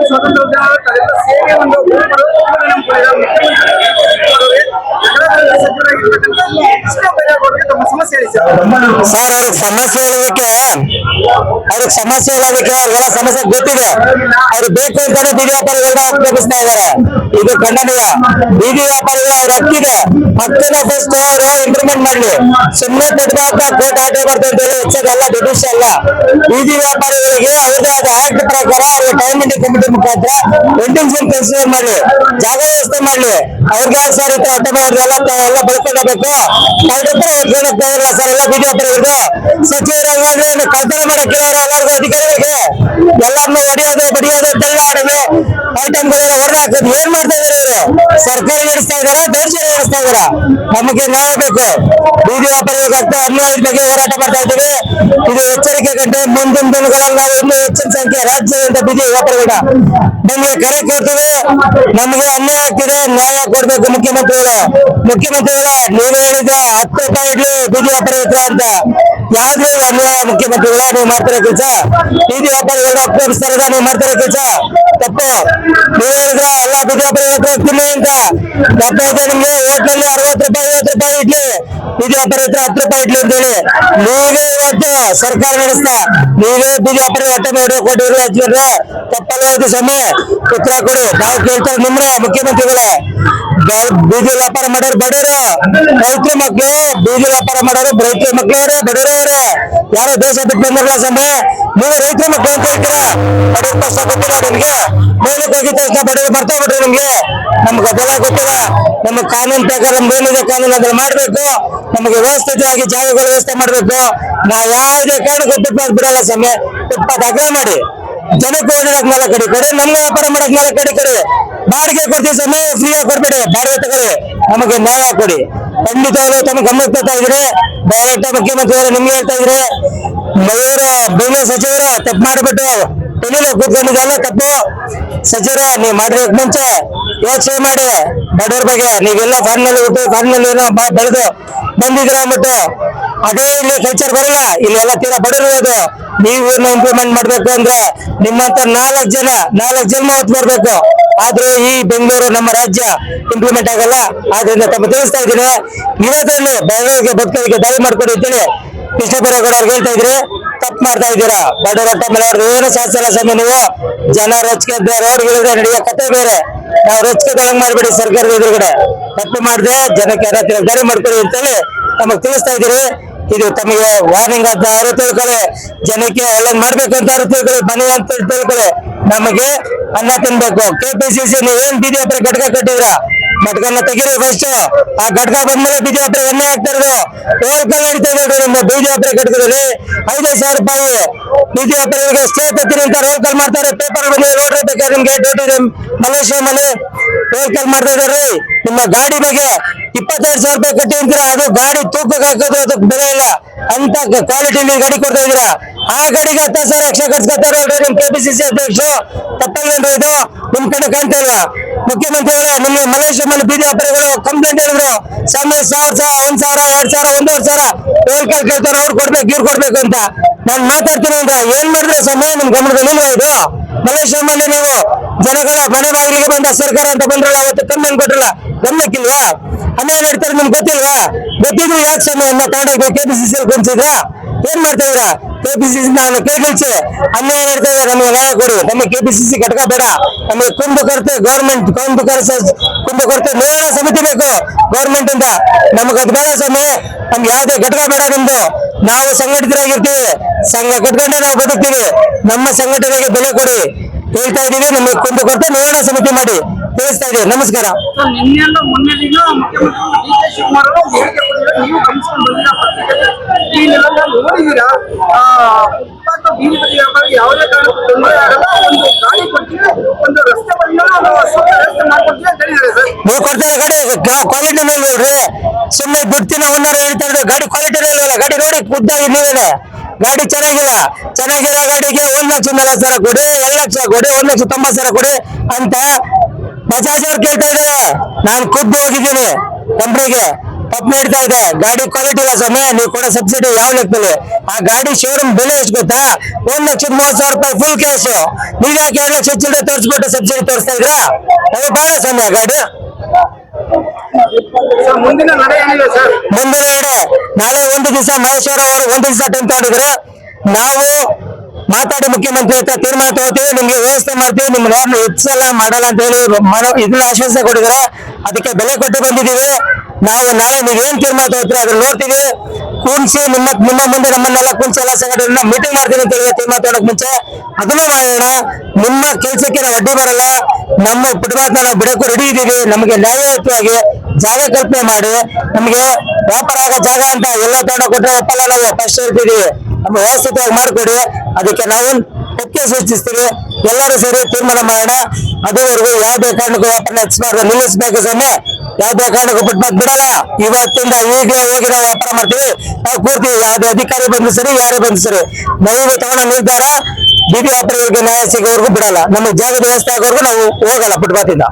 ಸ್ವಾತಂತ್ರ್ಯ ಸೇವೆ ಒಂದು ತಮ್ಮ ಸಮಸ್ಯೆ ಹೇಳಿ ಸರ್. ಅವ್ರಿಗೆ ಸಮಸ್ಯೆ ಹೇಳೋದಕ್ಕೆ ಅವ್ರಿಗೆಲ್ಲ ಸಮಸ್ಯೆ ಗೊತ್ತಿದೆ. ಅವ್ರು ಬೇಕು ಅಂತಾನೆ ಬೀದಿ ವ್ಯಾಪಾರಿಗಳನ್ನ ಆಕ್ಷೇಪಿಸ್ತಾ ಇದ್ದಾರೆ. ಇದು ಖಂಡನೀಯ. ಬೀದಿ ವ್ಯಾಪಾರಿಗಳು ಅವ್ರ ಹಕ್ಕಿದೆ, ಹಕ್ಕನ್ನ ಫಸ್ಟ್ ಅವರು ಇಂಪ್ಲಿಮೆಂಟ್ ಮಾಡ್ಲಿ. ಸುಮ್ಮನೆ ಕೊಡ್ಬಾರ್ದ ಕೋರ್ಟ್ ಆರ್ಡರ್ ಬರ್ತದೆ ಹೆಚ್ಚದಲ್ಲ ದೊಡ್ಡ ವಿಷಯ ಅಲ್ಲ. ಬೀದಿ ವ್ಯಾಪಾರಿಗಳಿಗೆ ಅವ್ರದೇ ಆದ ಆಕ್ಟ್ ಪ್ರಕಾರ ಅವ್ರಿಗೆ ಟೈಮ್ ಇಂಡಿಯಾ ಕಮಿಟಿ ಮುಖಾಂತರ ವೆಂಡಿಂಗ್ ಝೋನ್ ಕನ್ಸಿಡರ್ ಮಾಡ್ಲಿ, ಜಾಗ ವ್ಯವಸ್ಥೆ ಮಾಡ್ಲಿ. ಅವ್ರಿಗೆ ಸರ್ ಈ ತರ ಎಲ್ಲ ಬೆಳ್ಕೊಳ್ಬೇಕು. ಅವ್ರ ಕೇಳಕ್ತಾ ಇಲ್ಲ ಸರ್ ಎಲ್ಲ ಬೀದಿ ವ್ಯಾಪಾರಿಗಳು. ಸಚಿವರು ಕಳ್ತನ ಮಾಡಕ್ಕೆ ಎಲ್ಲರಿಗೂ ಅಧಿಕಾರಿಗಳಿಗೆ ಎಲ್ಲರನ್ನು ಹೊಡೆಯೋದು ಬಡಿಯೋದು ತೆಳ್ಳ ಆಡೋದು ಐಟಮ್ಗಳೆಲ್ಲ ಹೊಡೆದು ಹಾಕೋದು ಏನ್ ಮಾಡ್ತಾ ಇದಾರೆ ಇವರು? ಸರ್ಕಾರ ನಡೆಸ್ತಾ ಇದಾರ, ದರ್ಶನ ನಡೆಸ್ತಾ ಇದಾರ. ನಮಗೆ ನ್ಯಾಯ ಬೇಕು. ಬೀದಿ ವ್ಯಾಪಾರಿಗಳಿಗೆ ಅನ್ಯಾಯದ ಬಗ್ಗೆ ಹೋರಾಟ ಮಾಡ್ತಾ ಇದ್ದೀವಿ. ಇದು ಎಚ್ಚರಿಕೆ ಗಂಟೆ. ಮುಂದಿನ ದಿನಗಳಲ್ಲಿ ನಾವು ಇನ್ನೂ ಹೆಚ್ಚಿನ ಸಂಖ್ಯೆ ರಾಜ್ಯದಿಂದ ಬೀದಿ ವ್ಯಾಪಾರಿಗಳ ನಮಗೆ ಕರೆ ಕೊಡ್ತೇವೆ. ನಮಗೆ ಅನ್ಯಾಯ ಆಗ್ತಿದೆ, ನ್ಯಾಯ ಕೊಡ್ಬೇಕು ಮುಖ್ಯಮಂತ್ರಿಗಳು. ನೀವೇ ಹೇಳಿದ್ರೆ 10 ರೂಪಾಯಿ ಇಡ್ಲಿ ಬೀದಿ ವ್ಯಾಪಾರಿ ಅಂತ. ಯಾವ್ದು ಅನ್ಯಾಯ ಮುಖ್ಯಮಂತ್ರಿಗಳ? ನೀವು ಮಾಡ್ತಿರೋ ಕೆಲಸ ಬೀದಿ ವ್ಯಾಪಾರಿಗಳನ್ನ ಅಪೇಕ್ಷಿಸ್ತಾರ, ನೀವು ಮಾಡ್ತಿರೋ ಕೆಲಸ ತಪ್ಪು. ನೀವು ಹೇಳಿದ್ರೆ ಎಲ್ಲ ಬೀದಿ ವ್ಯಾಪಾರಿಗಳ ತಿನ್ನಿ ಅಂತ ತಪ್ಪಾಯ್ತು ನಿಮ್ಗೆ. ಹೋಟ್ಲಲ್ಲಿ 60 ರೂಪಾಯಿ 50 ರೂಪಾಯಿ ಇಡ್ಲಿ, ಬೀದಿ ವ್ಯಾಪಾರಿ ಹತ್ರ 10 ರೂಪಾಯಿ ಇಡ್ಲಿ ಅಂತ ಹೇಳಿ ನೀವೇ ಇವತ್ತು ಸರ್ಕಾರ ನಡೆಸ್ತಾ ನೀವೇ ಬೀದಿ ವ್ಯಾಪಾರಿ ಹೊಟ್ಟೆ ಮೇಲೆ ಕೊಟ್ಟಿದ್ರೆ ಹಚ್ಚಿದ್ರೆ ತಪ್ಪಲ್ಲ. ಸಮಯ ಉತ್ತರ ಕೊಡಿ. ನಾವು ಕೇಳ್ತಾರೆ ನಿಮ್ರೆ ಮುಖ್ಯಮಂತ್ರಿಗಳೇ. ಬೀದಿ ವ್ಯಾಪಾರ ಮಾಡೋರು ಬಡವರು, ರೈತರ ಮಕ್ಳು. ಬೀದಿ ವ್ಯಾಪಾರ ಮಾಡೋರು ರೈತರ ಮಕ್ಳು ಅವರೇ, ಬಡವರು ಅವರೇ. ಯಾರೋ ದೇಶ ಬಿಟ್ಟು ಬಂದಿರಲ್ಲ ಸಮಯ. ನೀವು ರೈತರ ಮಕ್ಳು ಅಂತ ಹೇಳ್ತೀರಾ. ಬಡವ್ರ ಕಷ್ಟ ಗೊತ್ತಿಲ್ಲ ನಿಮ್ಗೆ. ಮೇಲೆ ಹೋಗಿದ ತಕ್ಷಣ ಬಡವರು ಬರ್ತಾ ಬಿಟ್ರೆ ನಿಮ್ಗೆ. ನಮ್ಗೆ ಅದೆಲ್ಲ ಗೊತ್ತಿಲ್ಲ. ನಮ್ಮ ಕಾನೂನು ಪ್ರಕಾರ ಮೇಲಿದೆ ಕಾನೂನು ಅದನ್ನ ಮಾಡ್ಬೇಕು. ನಮಗೆ ವ್ಯವಸ್ಥಿತವಾಗಿ ಜಾಗಗಳ ವ್ಯವಸ್ಥೆ ಮಾಡ್ಬೇಕು. ನಾವ್ ಯಾವುದೇ ಕಾರಣಕ್ಕೂ ಫುಟ್ಪಾತ್ ಬಿಡಲ್ಲ ಸಮಯ. ಫುಟ್ಪಾತ್ ಅಗ್ರ ಮಾಡಿ ಜನಕ್ಕೆ ಓಡಾಡಕ್ ನಾಲ್ಕು ಕಡೆ ಕೊಡಿ, ನಮ್ಗೆ ವ್ಯಾಪಾರ ಮಾಡಕ್ ನಾಲ್ಕು ಕಡೆ ಬಾಡಿಗೆ ಕೊಡ್ತೀವಿ ಸಮಯ. ಫ್ರೀಯಾಗಿ ಕೊಡ್ಬೇಡಿ, ಬಾಡಿಗೆ ತಗೊಳ್ಳಿ. ನಮಗೆ ನ್ಯಾಯ ಕೊಡಿ. ಖಂಡಿತವಾಗ್ಲೂ ತಮ್ಮ ಗಮನ ತರ್ತಾ ಇದ್ರೆ ಡೈರೆಕ್ಟ್ ಮುಖ್ಯಮಂತ್ರಿಯವರು ನಿಮ್ಗೆ ಹೇಳ್ತಾ ಇದ್ರೆ ಇವರು ಭೂಮಿ ಸಚಿವರು ತಪ್ಪು ಮಾಡಿಬಿಟ್ಟು ಟೆಲಿನ ಕೂತ್ಕೊಂಡಿದ್ದಲ್ಲ ತಪ್ಪು. ಸಚಿವರ ನೀವು ಮಾಡಿರೋಕ್ ಮುಂಚೆ ಯೋಚನೆ ಮಾಡಿ ಬಡವ್ರ ಬಗ್ಗೆ. ನೀವೆಲ್ಲ ಫಾರ್ನಲ್ಲಿ ಬಿಟ್ಟು ಫಾರ್ನಲ್ಲಿ ಏನೋ ಬೆಳೆದು ಬಂದಿದ್ರ ಅಂದ್ಬಿಟ್ಟು ಅದೇ ಇಲ್ಲಿ ಕಲ್ಚರ್ ಬರಲ್ಲ. ಇಲ್ಲಿ ಎಲ್ಲ ತೀರಾ ಬಡವರು ಇರೋದು. ನೀವು ಇವ್ರನ್ನ ಇಂಪ್ಲಿಮೆಂಟ್ ಮಾಡ್ಬೇಕು ಅಂದ್ರೆ ನಿಮ್ಮಂತ 4 ಜನ್ಮ ಹೊತ್ತು ಬರ್ಬೇಕು. ಆದ್ರೂ ಈ ಬೆಂಗಳೂರು ನಮ್ಮ ರಾಜ್ಯ ಇಂಪ್ಲಿಮೆಂಟ್ ಆಗಲ್ಲ. ಆದ್ರಿಂದ ತಮ್ಮ ತಿಳಿಸ್ತಾ ಇದ್ದೀನಿ. ಇವತ್ತಲ್ಲಿ ಬೆಳಗ್ಗೆ ಬದುಕೋದಕ್ಕೆ ದಾರಿ ಮಾಡ್ಕೊಡಿ ಅಂತೇಳಿ ಕೃಷ್ಣಪ್ಪರೇಗೌಡ ಅವ್ರಿಗೆ ಹೇಳ್ತಾ ಇದ್ರಿ. ತಪ್ಪು ಮಾಡ್ತಾ ಇದ್ದೀರಾ. ಬಡವರ ಹೊಟ್ಟೆ ಮೇಲೆ ಏನು ಸಾಧಿಸಲ್ಲ ಸಮಯ. ನೀವು ಜನ ರೊಚ್ಚಿಗೆ ರೋಡ್ಗಳಿದ್ರೆ ನಡೆಯೋ ಕತೆ ಬೇರೆ. ನಾವು ರೊಚ್ಚಿಗೆ ತಗೊಂಡ್ ಮಾಡ್ಬೇಡಿ ಸರ್ಕಾರದ ಎದುರುಗಡೆ. ತಪ್ಪು ಮಾಡಿದ್ರೆ ಜನಕ್ಕೆ ದಾರಿ ಮಾಡ್ಕೊಡಿ ಅಂತೇಳಿ ತಮಗ್ ತಿಳಿಸ್ತಾ ಇದ್ದೀರಿ. ಇದು ತಮಗೆ ವಾರ್ನಿಂಗ್ ಅಂತ ಅವರು ತಿಳ್ಕೊಳ್ಳಿ. ಜನಕ್ಕೆ ಒಳ್ಳೇದ್ ಮಾಡ್ಬೇಕು ಅಂತ ಅವರು ತಿಳ್ಕೊಳ್ಳಿ. ಬನ್ನಿ ಅಂತ ತಿಳ್ಕೊಳ್ಳಿ. ನಮಗೆ ಅನ್ನ ತಿನ್ಬೇಕು. ಕೆಪಿಸಿಸಿ ನೀವೇನ್ ಬೀದಿ ವ್ಯಾಪಾರ ಘಟಕ ಕಟ್ಟಿದ್ರ ಮಟ್ಕನ್ನ ತೆಗೀರಿ ಫಸ್ಟ್. ಆ ಘಟಕ ಬಂದ್ಮೇಲೆ ಬೀದಿ ವ್ಯಾಪಾರ ಎಣ್ಣೆ ಆಗ್ತಾ ಇರೋದು. ರೋಲ್ ನಡೀತಾ ಇದೆ ನಿಮ್ಮ ಬೀದಿ ವ್ಯಾಪಾರ ಘಟಕದಲ್ಲಿ 5,000 ರೂಪಾಯಿ ಬೀದಿ ವ್ಯಾಪಾರಿಗಳಿಗೆ ಸ್ಟೇ ತತ್ತೀನಿ ಅಂತ ರೋಲ್ ಕಾಲ್ ಮಾಡ್ತಾರೆ. ಪೇಪರ್ ಬಂದು ನೋಡ್ರಿ ಬೇಕಾದ್ರೆ ನಿಮ್ಗೆ ಡ್ಯೂಟಿ ಮಲೇಶ್ವರಮಲ್ಲಿ ರೋಲ್ ಕಾಲ್ ಮಾಡ್ತಾ ಇದ್ದಾರೆ. ನಿಮ್ಮ ಗಾಡಿ ಬಗ್ಗೆ 22,000 ರೂಪಾಯಿ ಕಟ್ಟಿ ಅಂತೀರಾ. ಅದು ಗಾಡಿ ತೂಕಕ್ಕೆ ಹಾಕೋದು ಅದಕ್ಕೆ ಬೆಲೆ ಇಲ್ಲ ಅಂತ ಕ್ವಾಲಿಟಿಲಿ ಗಾಡಿ ಕೊಡ್ತಾ ಇದೀರಾ. ಆ ಗಾಡಿಗೆ 10,000 ಎಕ್ಸ್ಟ್ರಾ ಖರ್ಚ್ಕೊತಾರೆ ಅಲ್ರಿ ನಿಮ್ ಕೆಪಿಸಿಸಿ ಅಧ್ಯಕ್ಷರು. ತಪ್ಪಲ್ವೇನ್ರಿ ಇದು? ನಿಮ್ ಕಡೆ ಕಾಣ್ತಾ ಇಲ್ಲ. ಮುಖ್ಯಮಂತ್ರಿಗಳೇ ನಿಮ್ಗೆ ಮಲೇಶ್ವರಮಲ್ಲಿ ಬೀದಿ ವ್ಯಾಪಾರಿಗಳು ಕಂಪ್ಲೇಂಟ್ ಹೇಳಿದ್ರು. ಸಮಯ 1,000, 1,000, 2,000, 1,500 ರೋಲ್ ಕಾಲ್ ಕೇಳ್ತಾರೆ. ಅವ್ರು ಕೊಡ್ಬೇಕು ಇವ್ರು ಕೊಡ್ಬೇಕು ಅಂತ ನಾನು ಮಾತಾಡ್ತೀನಿ ಅಂದ್ರೆ ಏನ್ ಮಾಡಿದ್ರೆ ಸಮಯ ನಿಮ್ ಗಮನದಲ್ಲಿ ಇಲ್ವಾ ಇದು? ಮಲೇಶ್ವರಮಲ್ಲಿ ನೀವು ಜನಗಳ ಮನೆ ಬಾಗಿಲಿಗೆ ಬಂದ ಸರ್ಕಾರ ಅಂತ ಬಂದ್ರಲ್ಲ, ಅವತ್ತು ಕಂಪ್ಲೇಂಟ್ ಕೊಟ್ರಲ್ಲ, ಗಮನಕ್ಕಿಲ್ವಾ? ಅನ್ಯಾಯ ನಡೀತಾರೆ ನಿಮ್ಗೆ ಗೊತ್ತಿಲ್ವಾ? ಗೊತ್ತಿದ್ರು ಯಾಕೆ ಸಮಯ ತಗೊಂಡೋಗಿ ಕೆಪಿಸಿಸಿ ಕುಂತಿದ್ರ? ಏನ್ ಮಾಡ್ತಾ ಇದ್ರ? ಕೆಪಿಸಿಸಿ ನಾನು ಕೈಗಳ್ಸಿ ಅನ್ಯಾಯ ನಡೀತಾ ಇದ್ದಾರೆ. ನಮಗೆ ನ್ಯಾಯ ಕೊಡಿ. ನಮಗೆ ಕೆಪಿಸಿಸಿ ಘಟಕ ಬೇಡ. ನಮಗೆ ಕುಂದುಕೊರತೆ ಗೌರ್ಮೆಂಟ್ ಕುಂದುಕೊರತೆ ನಿರ್ವಹಣಾ ಸಮಿತಿ ಬೇಕು ಗೌರ್ಮೆಂಟ್ ಇಂದ. ನಮಗ್ ಅದು ಬೇಡ ಸಮಯ. ನಮ್ಗೆ ಯಾವ್ದೇ ಘಟಕ ಬೇಡ ನಿಮ್ದು. ನಾವು ಸಂಘಟಿತರಾಗಿರ್ತೀವಿ. ಸಂಘ ಕಟ್ಕೊಂಡೆ ನಾವು ಬದುಕ್ತೀವಿ. ನಮ್ಮ ಸಂಘಟನೆಗೆ ಬೆಲೆ ಕೊಡಿ ಹೇಳ್ತಾ ಇದೀವಿ. ನಮಗೆ ಕುಂದುಕೊರತೆ ನಿರ್ವಹಣಾ ಸಮಿತಿ ಮಾಡಿ ತಿಳಿಸ್ತಾ ಇದೀವಿ. ನಮಸ್ಕಾರ. ನಿನ್ನೆಲ್ಲ ಮೊನ್ನೆ ದಿನ ಮುಖ್ಯಮಂತ್ರಿ ಡಿ ಕೆ ಶಿವಕುಮಾರ್ ಅವರು ಹೇಳಿಕೆ ಕೊಟ್ಟಿದ್ದಾರೆ. ನೀವು ಗಮನಿಸಿಕೊಂಡು ಬಂದಿದ್ದೀರಾ? ನೋಡಿದ್ದೀರಾ? ಬೀದಿ ಬದಿ ವ್ಯಾಪಾರಿಗೆ ಯಾವುದೇ ಕಾರಣಕ್ಕೂ ತೊಂದರೆ ಆಗಲ್ಲ. ಒಂದು ಗಾಡಿ ಕೊಡ್ತೀವಿ, ಒಂದು ರಸ್ತೆ ಬಂದ ವ್ಯವಸ್ಥೆ ಮಾಡ್ಕೊಡ್ತೀವಿ ಅಂತ ಹೇಳಿದ್ದಾರೆ ಸರ್. ನೀವು ಕೊಡ್ತಾರೆ ಗಾಡಿ ಕ್ವಾಲಿಟಿ ಮೇಲೆ ನೋಡ್ರಿ. ಸುಮ್ಮನೆ ದುಡ್ಡಿನ ಓನರ್ ಹೇಳ್ತಾ ಇದ್ರೆ ಗಾಡಿ ಕ್ವಾಲಿಟಿ ಇಲ್ಲಲ್ಲ. ಗಾಡಿ ನೋಡಿ ಖುದ್ದಾಗಿ ನೀವೇನೆ ಗಾಡಿ ಚೆನ್ನಾಗಿರೋ ಗಾಡಿಗೆ 1,40,000 ಕೊಡಿ, 2,00,000 ಕೊಡಿ, 1,90,000 ಕೊಡಿ ಅಂತ ಬಜಾಜ್ ಅವ್ರು ಕೇಳ್ತಾ ಇದ್ದಾರೆ. ನಾನು ಖುದ್ದು ಹೋಗಿದ್ದೀನಿ ಕಂಪ್ನಿಗೆ. ತಪ್ಪು ನಡೀತಾ ಇದೆ. ಗಾಡಿ ಕ್ವಾಲಿಟಿ ಇಲ್ಲ ಸ್ವಾಮಿ. ನೀವು ಕೊಡೋ ಸಬ್ಸಿಡಿ ಯಾವ ಲೆಕ್ಕದಲ್ಲಿ? ಆ ಗಾಡಿ ಶೋರೂಮ್ ಬೆಲೆ ಎಷ್ಟು ಗೊತ್ತಾ? 1,30,000 ರೂಪಾಯಿ ಫುಲ್ ಕ್ಯಾಶ್. ನೀವ್ ಯಾಕೆ 2 ಲಕ್ಷ ಚಿಲ್ಲರೆ ತೋರಿಸ್ಬಿಟ್ಟು ಸಬ್ಸಿಡಿ ತೋರಿಸ್ತಾ ಇದ್ರಾ? ಅದು ಬೇಡ ಸ್ವಾಮಿ ಆ ಗಾಡಿ. ಸರ್ ಮುಂದಿನ ನಡೆ ಏನಿದೆ ಸರ್? ಮುಂದಿನ ನಡೆ ನಾಳೆ ಒಂದು ದಿವಸ ಮಹೇಶ್ವರ ಅವರು ಒಂದು ದಿವಸ ಟೈಮ್ ತಗೊಂಡಿದ್ರೆ ನಾವು ಮಾತಾಡಿ ಮುಖ್ಯಮಂತ್ರಿ ಹತ್ರ ತೀರ್ಮಾನ ತಗೋತೀವಿ, ನಿಮ್ಗೆ ವ್ಯವಸ್ಥೆ ಮಾಡ್ತೀವಿ, ನಿಮ್ಗೆ ಯಾರನ್ನ ಹೆಚ್ಚೆಲ್ಲ ಮಾಡಲ್ಲ ಅಂತ ಹೇಳಿ ಇದನ್ನ ಆಶ್ವಾಸನೆ ಕೊಟ್ಟಿದ್ರೆ ಅದಕ್ಕೆ ಬೆಲೆ ಕೊಟ್ಟು ಬಂದಿದ್ದೀವಿ. ನಾವು ನಾಳೆ ನೀವೇನ್ ತೀರ್ಮಾನ ತಗೋತೀವಿ ಅದನ್ನ ನೋಡ್ತೀವಿ. ಕೂನ್ಸಿ ನಿಮ್ಮ ಮುಂದೆ ನಮ್ಮನ್ನೆಲ್ಲ ಕೂನ್ಸಿ ಎಲ್ಲ ಸಂಘಟನೆ ಮೀಟಿಂಗ್ ಮಾಡ್ತೀನಿ ಅಂತ ಹೇಳಿ ತೀರ್ಮಾನ ತಗೊಳಕ್ ಮುಂಚೆ ಅದನ್ನು ಮಾಡೋಣ. ನಿಮ್ಮ ಕೆಲ್ಸಕ್ಕೆ ನಾವು ಅಡ್ಡಿ ಬರಲ್ಲ. ನಮ್ಮ ಪುಟಮಾತನ್ನ ನಾವು ಬಿಡಕ್ಕೂ ರೆಡಿ ಇದ್ದೀವಿ. ನಮಗೆ ನ್ಯಾಯಯುತವಾಗಿ ಜಾಗ ಕಲ್ಪನೆ ಮಾಡಿ, ನಮಗೆ ವ್ಯಾಪಾರ ಆಗೋ ಜಾಗ ಅಂತ ಎಲ್ಲ ತಗೊಂಡ ಕೊಟ್ಟರೆ ಒಪ್ಪಲ್ಲ. ನಾವು ಫಸ್ಟ್ ಹೇಳ್ತಿದೀವಿ, ನಮ್ಮ ವ್ಯವಸ್ಥಿತವಾಗಿ ಮಾಡಿಕೊಡಿ. ಅದಕ್ಕೆ ನಾವು ಒಪ್ಪಿಗೆ ಸೂಚಿಸ್ತೀವಿ. ಎಲ್ಲರೂ ಸೇರಿ ತೀರ್ಮಾನ ಮಾಡೋಣ. ಅದುವರೆಗೂ ಯಾವುದೇ ಕಾರಣಕ್ಕೂ ವ್ಯಾಪಾರ ಹೆಚ್ಚಬಾರ್ದು, ನಿಲ್ಲಿಸಬೇಕು ಸ್ವಾಮಿ. ಯಾವುದೇ ಕಾರಣಕ್ಕೂ ಫುಟ್ಪಾತ್ ಬಿಡಲ್ಲ. ಇವತ್ತಿಂದ ಈಗಲೇ ಹೋಗಿ ನಾವು ವ್ಯಾಪಾರ ಮಾಡ್ತೀವಿ. ನಾವು ಕೂರ್ತೀವಿ. ಯಾವುದೇ ಅಧಿಕಾರಿ ಬಂದ್ರು ಸರಿ, ಯಾರೇ ಬಂದ್ರು ಸರಿ, ನಾವು ತಗೊಂಡ ನಿರ್ಧಾರ ಬೀದಿ ವ್ಯಾಪಾರಿಗಳಿಗೆ ನ್ಯಾಯ ಸಿಗೋವರೆಗೂ ಬಿಡಲ್ಲ. ನಮಗೆ ಜಾಗದ ವ್ಯವಸ್ಥೆ ಆಗೋವರೆಗೂ ನಾವು ಹೋಗಲ್ಲ ಫುಟ್ಪಾತ್ ಇಂದ.